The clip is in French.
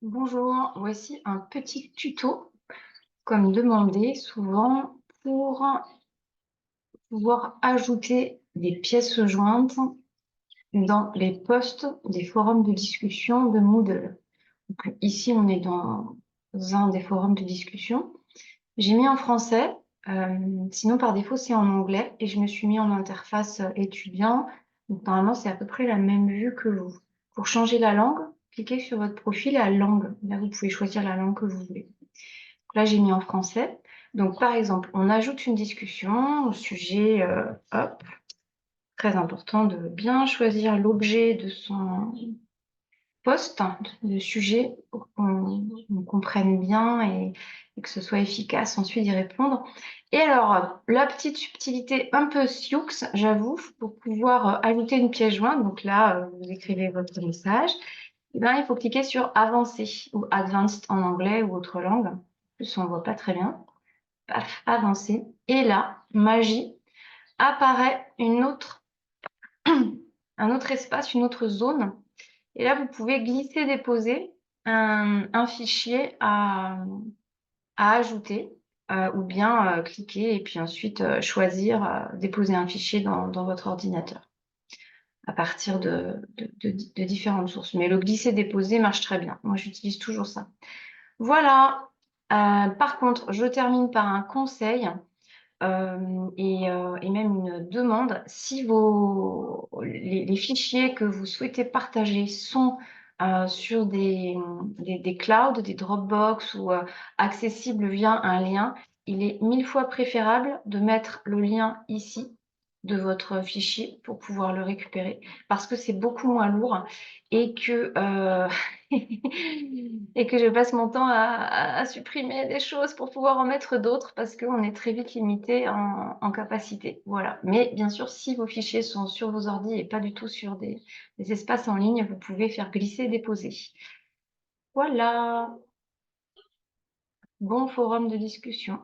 Bonjour, voici un petit tuto, comme demandé souvent, pour pouvoir ajouter des pièces jointes dans les posts des forums de discussion de Moodle. Donc, ici, on est dans un des forums de discussion. J'ai mis en français, sinon par défaut, c'est en anglais, et je me suis mis en interface étudiant. Donc, normalement, c'est à peu près la même vue que vous. Pour changer la langue, cliquez sur votre profil à langue. Là, vous pouvez choisir la langue que vous voulez. Là, j'ai mis en français. Donc, par exemple, on ajoute une discussion au sujet, hop, très important de bien choisir l'objet de son post, le sujet, pour qu'on comprenne bien et que ce soit efficace ensuite d'y répondre. Et alors, la petite subtilité un peu sioux, j'avoue, pour pouvoir ajouter une pièce jointe, donc là, vous écrivez votre message, eh ben, il faut cliquer sur Avancer ou Advanced en anglais ou autre langue. En plus, on ne voit pas très bien. Paf, avancer. Et là, magie, apparaît un autre espace, une autre zone. Et là, vous pouvez glisser, déposer un fichier à ajouter ou bien cliquer et puis ensuite choisir, déposer un fichier dans votre ordinateur à partir de différentes sources. Mais le glisser-déposer marche très bien. Moi, j'utilise toujours ça. Voilà. Par contre, je termine par un conseil. Et même une demande. Si les fichiers que vous souhaitez partager sont sur des clouds, des Dropbox ou accessibles via un lien, il est 1000 fois préférable de mettre le lien ici de votre fichier pour pouvoir le récupérer parce que c'est beaucoup moins lourd et que, et que je passe mon temps à supprimer des choses pour pouvoir en mettre d'autres parce qu'on est très vite limité en capacité. Voilà. Mais bien sûr, si vos fichiers sont sur vos ordi et pas du tout sur des espaces en ligne, vous pouvez faire glisser, déposer. Voilà. Bon forum de discussion.